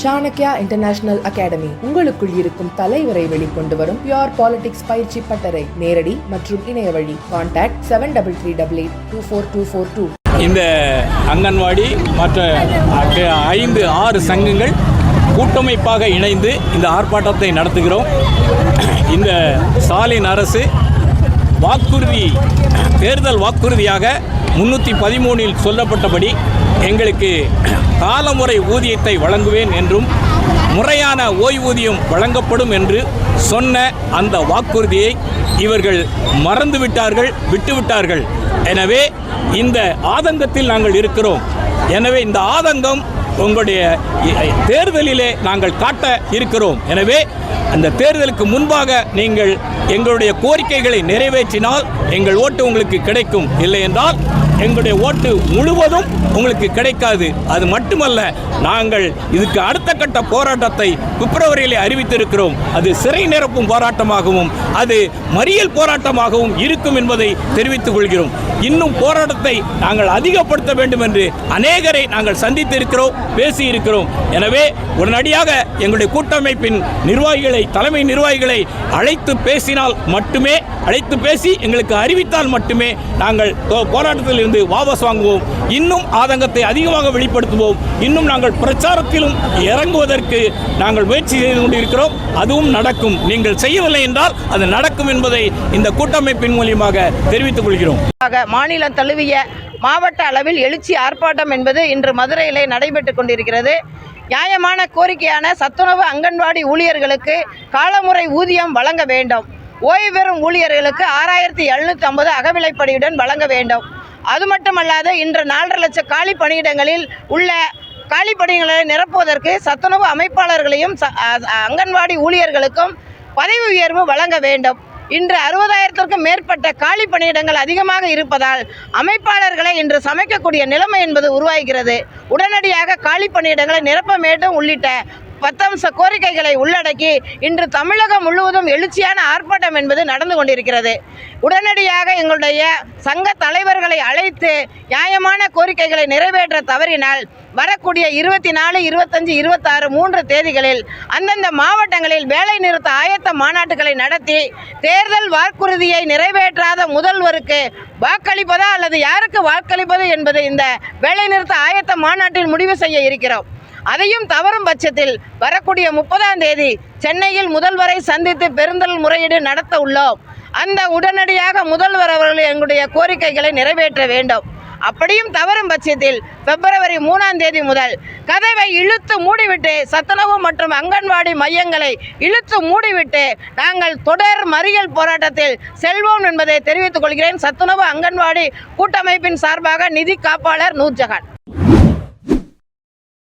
Chanakya international academy உங்களுக்குள் இருக்கும் தலைவரை வெளிக்கொண்டு வரும் பியூர் பாலிடிக்ஸ் பயிற்சி பட்டறை. நேரடி மற்றும் இணைய வழி. கான்டாக்ட் 7338824242. இந்த அங்கன்வாடி மற்ற 5-6 சங்கங்கள் கூட்டமைப்பாக இணைந்து இந்த ஆர்ப்பாட்டத்தை நடத்துகிறோம். இந்த ஸ்டாலின் அரசு தேர்தல் வாக்குறுதியாக 313 சொல்லப்பட்டபடி எங்களுக்கு காலமுறை ஊதியத்தை வழங்குவேன் என்றும் முறையான ஓய்வூதியம் வழங்கப்படும் என்று சொன்ன அந்த வாக்குறுதியை இவர்கள் மறந்துவிட்டார்கள், விட்டுவிட்டார்கள். எனவே இந்த ஆதங்கத்தில் நாங்கள் இருக்கிறோம். எனவே இந்த ஆதங்கம் உங்களுடைய தேர்தலிலே நாங்கள் காட்ட இருக்கிறோம். எனவே அந்த தேர்தலுக்கு முன்பாக நீங்கள் எங்களுடைய கோரிக்கைகளை நிறைவேற்றினால் எங்கள் ஓட்டு உங்களுக்கு கிடைக்கும். இல்லை என்றால் எங்களுடைய ஓட்டு முழுவதும் உங்களுக்கு கிடைக்காது. அது மட்டுமல்ல, நாங்கள் இதுக்கு அடுத்த கட்ட போராட்டத்தை பிப்ரவரியிலே அறிவித்திருக்கிறோம். அது சிறை நிரப்பும் போராட்டமாகவும் அது மறியல் போராட்டமாகவும் இருக்கும் என்பதை தெரிவித்துக் கொள்கிறோம். இன்னும் போராட்டத்தை நாங்கள் அதிகப்படுத்த வேண்டும் என்று அநேகரை நாங்கள் சந்தித்திருக்கிறோம், பேசியிருக்கிறோம். எனவே உடனடியாக எங்களுடைய கூட்டமைப்பின் நிர்வாகிகளை, தலைமை நிர்வாகிகளை அழைத்து பேசி எங்களுக்கு அறிவித்தால் மட்டுமே நாங்கள் போராட்டத்தில் இருந்து வாபஸ் வாங்குவோம். இன்னும் ஆதங்கத்தை அதிகமாக வெளிப்படுத்துவோம். இன்னும் நாங்கள் பிரச்சாரத்திலும் இறங்குவதற்கு நாங்கள் முயற்சி செய்து கொண்டிருக்கிறோம். அதுவும் நடக்கும். நீங்கள் செய்யவில்லை என்றால் அது நடக்கும் என்பதை இந்த கூட்டமைப்பின் மூலியமாக தெரிவித்துக் கொள்கிறோம். மாநிலம் தழுவிய மாவட்ட அளவில் எழுச்சி ஆர்ப்பாட்டம் என்பது இன்று மதுரையிலே நடைபெற்றுக் கொண்டிருக்கிறது. நியாயமான கோரிக்கையான சத்துணவு அங்கன்வாடி ஊழியர்களுக்கு காலமுறை ஊதியம் வழங்க வேண்டும். ஓய்வு பெறும் ஊழியர்களுக்கு 6750 அகவிலைப்படியுடன் வழங்க வேண்டும். அது மட்டுமல்லாது இன்று 4.5 லட்சம் காலி பணியிடங்களில் உள்ள காலி பணியிடங்களை நிரப்புவதற்கு சத்துணவு அமைப்பாளர்களையும் அங்கன்வாடி ஊழியர்களுக்கும் பதவி உயர்வு வழங்க வேண்டும். இன்று 60,000க்கும் மேற்பட்ட காலி பணியிடங்கள் அதிகமாக இருப்பதால் அமைப்பாளர்களை இன்று சமைக்கக்கூடிய நிலைமை என்பது உருவாகிறது. உடனடியாக காலி பணியிடங்களை நிரப்ப வேண்டும் உள்ளிட்ட 10 அம்ச கோரிக்கைகளை உள்ளடக்கி இன்று தமிழகம் முழுவதும் எழுச்சியான ஆர்ப்பாட்டம் என்பது நடந்து கொண்டிருக்கிறது. உடனடியாக எங்களுடைய சங்க தலைவர்களை அழைத்து நியாயமான கோரிக்கைகளை நிறைவேற்ற தவறினால் வரக்கூடிய 24, 25, 26 3 தேதிகளில் அந்தந்த மாவட்டங்களில் வேலை நிறுத்த ஆயத்த மாநாட்டுகளை நடத்தி தேர்தல் வாக்குறுதியை நிறைவேற்றாத முதல்வருக்கு வாக்களிப்பதா அல்லது யாருக்கு வாக்களிப்பது என்பது இந்த வேலைநிறுத்த ஆயத்த மாநாட்டில் முடிவு செய்ய இருக்கிறோம். அதையும் தவறும் பட்சத்தில் வரக்கூடிய 30ஆம் தேதி சென்னையில் முதல்வரை சந்தித்து பெருந்தல் முறையீடு நடத்த உள்ளோம். அந்த உடனடியாக முதல்வர் அவர்கள் எங்களுடைய கோரிக்கைகளை நிறைவேற்ற வேண்டும். அப்படியும் தவறும் பட்சத்தில் பிப்ரவரி 3ஆம் தேதி முதல் கதவை இழுத்து மூடிவிட்டு சத்துணவு மற்றும் அங்கன்வாடி மையங்களை இழுத்து மூடிவிட்டு நாங்கள் தொடர் மறியல் போராட்டத்தில் செல்வோம் என்பதை தெரிவித்துக் கொள்கிறேன். சத்துணவு அங்கன்வாடி கூட்டமைப்பின் சார்பாக நிதி காப்பாளர் நூர்ஜஹான்.